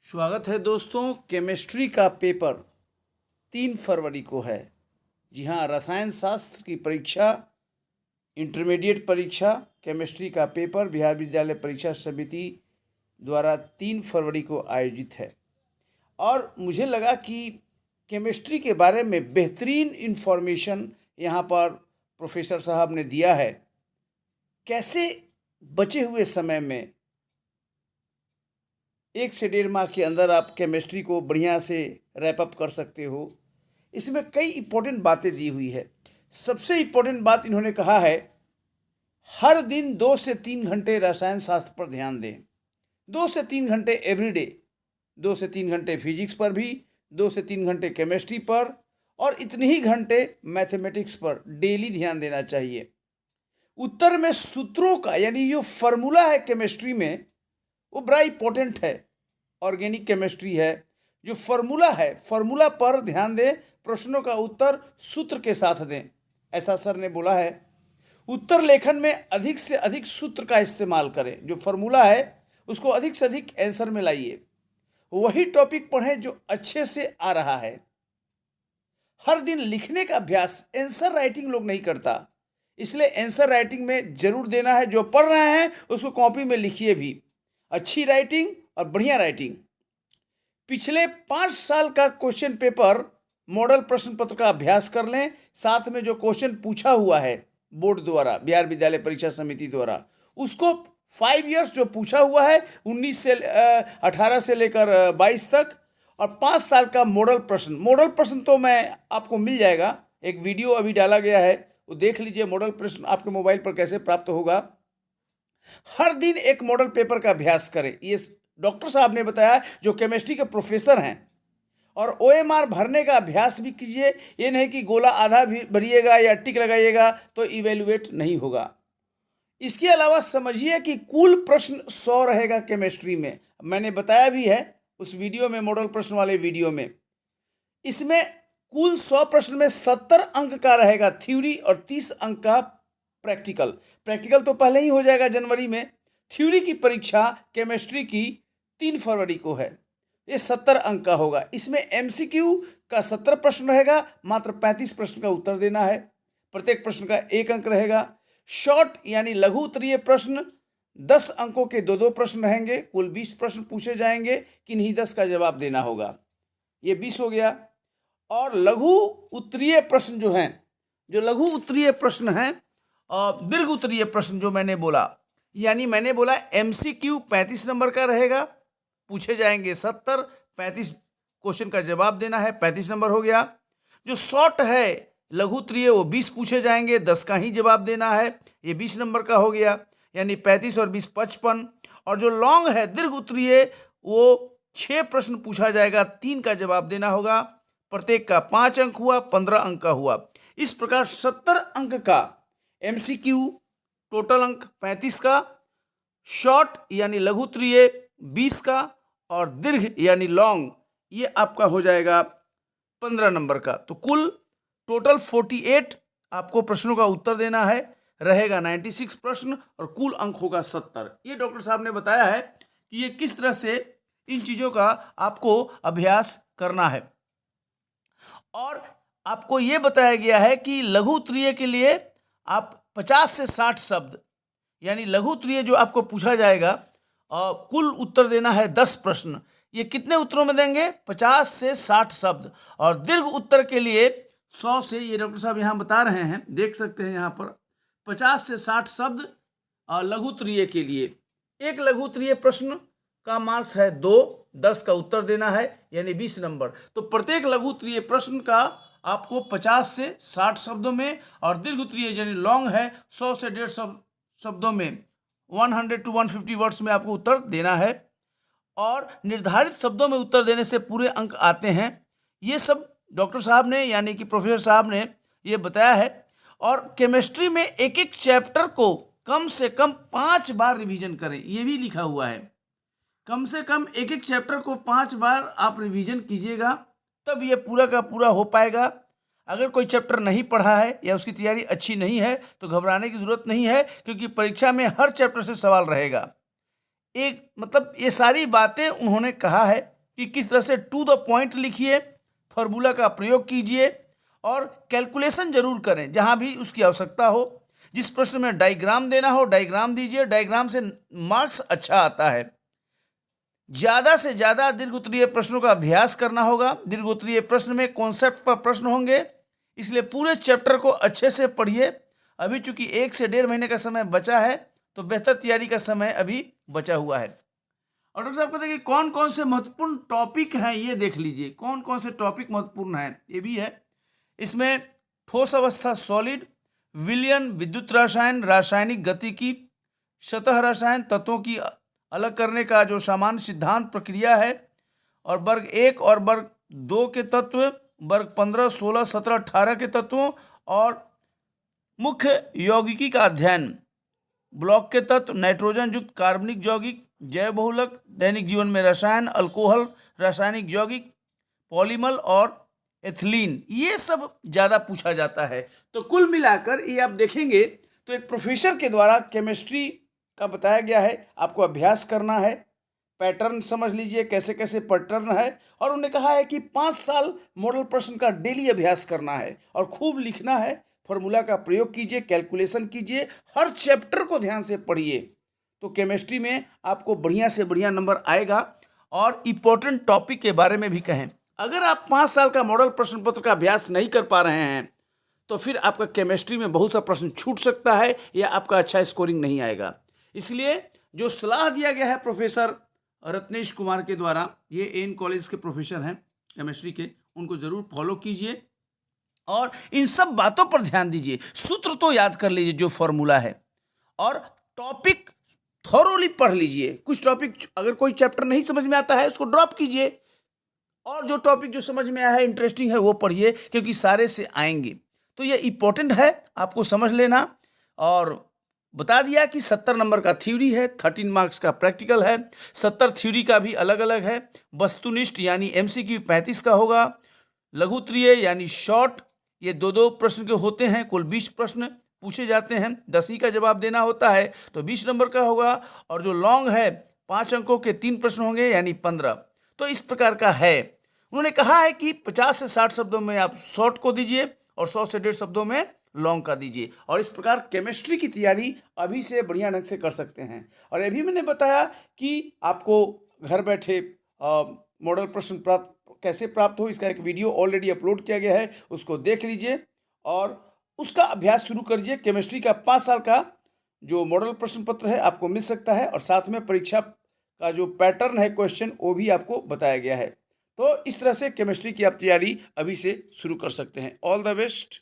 स्वागत है दोस्तों। केमिस्ट्री का पेपर 3 फरवरी को है। जी हाँ, रसायन शास्त्र की परीक्षा, इंटरमीडिएट परीक्षा, केमिस्ट्री का पेपर बिहार विद्यालय परीक्षा समिति द्वारा 3 फरवरी को आयोजित है। और मुझे लगा कि केमिस्ट्री के बारे में बेहतरीन इन्फॉर्मेशन यहाँ पर प्रोफेसर साहब ने दिया है। कैसे बचे हुए समय में 1 से 1.5 माह के अंदर आप केमिस्ट्री को बढ़िया से रैप अप कर सकते हो। इसमें कई इम्पोर्टेंट बातें दी हुई है। सबसे इम्पोर्टेंट बात इन्होंने कहा है, हर दिन 2 से 3 घंटे रसायन शास्त्र पर ध्यान दें। 2 से 3 घंटे एवरीडे, 2 से 3 घंटे फिजिक्स पर भी, 2 से 3 घंटे केमिस्ट्री पर और इतने ही घंटे मैथमेटिक्स पर डेली ध्यान देना चाहिए। उत्तर में सूत्रों का यानी जो फॉर्मूला है केमिस्ट्री में वो बड़ा इम्पोर्टेंट है। ऑर्गेनिक केमिस्ट्री है, जो फॉर्मूला है फॉर्मूला पर ध्यान दें, प्रश्नों का उत्तर सूत्र के साथ दें, ऐसा सर ने बोला है। उत्तर लेखन में अधिक से अधिक सूत्र का इस्तेमाल करें, जो फॉर्मूला है उसको अधिक से अधिक आंसर में लाइए। वही टॉपिक पढ़ें जो अच्छे से आ रहा है। हर दिन लिखने का अभ्यास, आंसर राइटिंग लोग नहीं करता, इसलिए आंसर राइटिंग में जरूर देना है। जो पढ़ रहे हैं उसको कॉपी में लिखिए भी। अच्छी राइटिंग और बढ़िया राइटिंग। पिछले 5 साल का क्वेश्चन पेपर, मॉडल प्रश्न पत्र का अभ्यास कर लें। साथ में जो क्वेश्चन पूछा हुआ है बोर्ड द्वारा, बिहार विद्यालय परीक्षा समिति द्वारा, उसको 5 इयर्स जो पूछा हुआ है 18 से लेकर 22 तक, और 5 साल का मॉडल प्रश्न तो मैं आपको मिल जाएगा। एक वीडियो अभी डाला गया है, वो देख लीजिए। मॉडल प्रश्न आपके मोबाइल पर कैसे प्राप्त होगा। हर दिन एक मॉडल पेपर का अभ्यास करें। ये डॉक्टर साहब ने बताया, जो केमिस्ट्री के प्रोफेसर हैं। और ओएमआर भरने का अभ्यास भी कीजिए। ये नहीं कि गोला आधा भी भरिएगा या टिक लगाइएगा तो इवेल्युएट नहीं होगा। इसके अलावा समझिए कि कुल प्रश्न 100 रहेगा केमिस्ट्री में। मैंने बताया भी है उस वीडियो में, मॉडल प्रश्न वाले वीडियो में। इसमें कुल 100 प्रश्न में 70 अंक का रहेगा थ्योरी और 30 अंक का प्रैक्टिकल तो पहले ही हो जाएगा जनवरी में। थ्योरी की परीक्षा केमिस्ट्री की 3 फरवरी को है। ये 70 अंक का होगा। इसमें एमसीक्यू का 70 प्रश्न रहेगा, मात्र 35 प्रश्न का उत्तर देना है। प्रत्येक प्रश्न का 1 अंक रहेगा। शॉर्ट यानी लघु उत्तरीय प्रश्न 10 अंकों के 2-2 प्रश्न रहेंगे। कुल 20 प्रश्न पूछे जाएंगे, किन्हीं 10 का जवाब देना होगा। ये 20 हो गया। और लघु उत्तरीय प्रश्न जो हैं, जो लघु उत्तरीय प्रश्न हैं और दीर्घ उत्तरीय प्रश्न जो मैंने बोला, यानी मैंने बोला एमसीक्यू 35 नंबर का रहेगा, पूछे जाएंगे 70, 35 क्वेश्चन का जवाब देना है, 35 नंबर हो गया। जो शॉर्ट है लघु उत्तरीय वो 20 पूछे जाएंगे, 10 का ही जवाब देना है, ये 20 नंबर का हो गया, यानी 35 और 20 55। और जो लॉन्ग है दीर्घ उत्तरीय वो 6 प्रश्न पूछा जाएगा, 3 का जवाब देना होगा। प्रत्येक का 5 अंक हुआ, 15 अंक का हुआ। इस प्रकार 70 अंक का एमसीक्यू, टोटल अंक 35 का, शॉर्ट यानी लघु उत्तरीय 20 का, और दीर्घ यानी लॉन्ग ये आपका हो जाएगा 15 नंबर का। तो कुल टोटल 48 आपको प्रश्नों का उत्तर देना है, रहेगा 96 प्रश्न और कुल अंक होगा 70। ये डॉक्टर साहब ने बताया है कि ये किस तरह से इन चीज़ों का आपको अभ्यास करना है। और आपको ये बताया गया है कि लघु उत्तरीय के लिए आप 50 से 60 शब्द, यानी लघु उत्तरीय जो आपको पूछा जाएगा और कुल उत्तर देना है 10 प्रश्न। ये कितने उत्तरों में देंगे? 50 से 60 शब्द। और दीर्घ उत्तर के लिए 100 से, ये डॉक्टर साहब यहाँ बता रहे हैं, देख सकते हैं यहाँ पर, 50 से 60 शब्द लघु उत्तरीय के लिए। एक लघु उत्तरीय प्रश्न का मार्क्स है 2, 10 का उत्तर देना है, यानी 20 नंबर। तो प्रत्येक लघु उत्तरीय प्रश्न का आपको 50 से 60 शब्दों में, और दीर्घ उत्तरीय यानी लॉन्ग है 100 से 150 शब्दों में, 100 to 150 वर्ड्स में आपको उत्तर देना है। और निर्धारित शब्दों में उत्तर देने से पूरे अंक आते हैं। ये सब डॉक्टर साहब ने यानी कि प्रोफेसर साहब ने ये बताया है। और केमिस्ट्री में एक एक चैप्टर को कम से कम 5 बार रिवीजन करें, ये भी लिखा हुआ है। कम से कम एक एक चैप्टर को 5 बार आप रिवीजन कीजिएगा, तब ये पूरा का पूरा हो पाएगा। अगर कोई चैप्टर नहीं पढ़ा है या उसकी तैयारी अच्छी नहीं है तो घबराने की ज़रूरत नहीं है, क्योंकि परीक्षा में हर चैप्टर से सवाल रहेगा। एक मतलब ये सारी बातें उन्होंने कहा है कि किस तरह से टू द पॉइंट लिखिए, फार्मूला का प्रयोग कीजिए और कैलकुलेशन जरूर करें जहां भी उसकी आवश्यकता हो। जिस प्रश्न में डायग्राम देना हो डायग्राम दीजिए, डायग्राम से मार्क्स अच्छा आता है। ज़्यादा से ज़्यादा दीर्घ उत्तरीय प्रश्नों का अभ्यास करना होगा। दीर्घ उत्तरीय प्रश्न में कॉन्सेप्ट पर प्रश्न होंगे, इसलिए पूरे चैप्टर को अच्छे से पढ़िए। अभी चूंकि 1 से 1.5 महीने का समय बचा है, तो बेहतर तैयारी का समय अभी बचा हुआ है। और डॉक्टर साहब कहते हैं कि कौन कौन से महत्वपूर्ण टॉपिक हैं, ये देख लीजिए कौन कौन से टॉपिक महत्वपूर्ण हैं। ये भी है इसमें ठोस अवस्था सॉलिड, विलयन विद्युत रसायन, रासायनिक गतिकी, सतह रसायन, तत्वों की अलग करने का जो सामान्य सिद्धांत प्रक्रिया है, और वर्ग 1 और वर्ग 2 के तत्व, वर्ग 15, 16, 17, 18 के तत्वों और मुख्य यौगिकी का अध्ययन, ब्लॉक के तत्व, नाइट्रोजन युक्त कार्बनिक यौगिक, जैव बहुलक, दैनिक जीवन में रसायन, अल्कोहल, रासायनिक यौगिक, पॉलीमर और एथिलीन, ये सब ज़्यादा पूछा जाता है। तो कुल मिलाकर ये आप देखेंगे तो एक प्रोफेसर के द्वारा केमिस्ट्री का बताया गया है, आपको अभ्यास करना है, पैटर्न समझ लीजिए कैसे कैसे पैटर्न है, और उन्होंने कहा है कि 5 साल मॉडल प्रश्न का डेली अभ्यास करना है और खूब लिखना है, फॉर्मूला का प्रयोग कीजिए, कैलकुलेशन कीजिए, हर चैप्टर को ध्यान से पढ़िए, तो केमिस्ट्री में आपको बढ़िया से बढ़िया नंबर आएगा। और इम्पोर्टेंट टॉपिक के बारे में भी कहें, अगर आप 5 साल का मॉडल प्रश्न पत्र का अभ्यास नहीं कर पा रहे हैं तो फिर आपका केमिस्ट्री में बहुत सा प्रश्न छूट सकता है या आपका अच्छा स्कोरिंग नहीं आएगा। इसलिए जो सलाह दिया गया है प्रोफेसर रत्नेश कुमार के द्वारा, ये एन कॉलेज के प्रोफेसर हैं केमिस्ट्री के, उनको ज़रूर फॉलो कीजिए और इन सब बातों पर ध्यान दीजिए। सूत्र तो याद कर लीजिए जो फॉर्मूला है, और टॉपिक थॉरोली पढ़ लीजिए। कुछ टॉपिक अगर कोई चैप्टर नहीं समझ में आता है उसको ड्रॉप कीजिए, और जो टॉपिक जो समझ में आया है, इंटरेस्टिंग है, वो पढ़िए, क्योंकि सारे से आएंगे। तो ये इम्पोर्टेंट है, आपको समझ लेना। और बता दिया कि 70 नंबर का थ्योरी है, 13 मार्क्स का प्रैक्टिकल है, 70 थ्योरी का भी अलग अलग है, वस्तुनिष्ठ यानी MCQ 35 का होगा, लघु उत्तरीय यानी शॉर्ट ये 2-2 प्रश्न के होते हैं, कुल 20 प्रश्न पूछे जाते हैं, 10 ही का जवाब देना होता है तो 20 नंबर का होगा, और जो लॉन्ग है 5 अंकों के 3 प्रश्न होंगे यानी 15। तो इस प्रकार का है। उन्होंने कहा है कि 50 से 60 शब्दों में आप शॉर्ट को दीजिए और 100 से 150 शब्दों में लॉन्ग का दीजिए, और इस प्रकार केमिस्ट्री की तैयारी अभी से बढ़िया ढंग से कर सकते हैं। और अभी मैंने बताया कि आपको घर बैठे मॉडल प्रश्न कैसे प्राप्त हो, इसका एक वीडियो ऑलरेडी अपलोड किया गया है, उसको देख लीजिए और उसका अभ्यास शुरू करिए। केमिस्ट्री का 5 साल का जो मॉडल प्रश्न पत्र है आपको मिल सकता है, और साथ में परीक्षा का जो पैटर्न है क्वेश्चन वो भी आपको बताया गया है। तो इस तरह से केमिस्ट्री की आप तैयारी अभी से शुरू कर सकते हैं। All the best.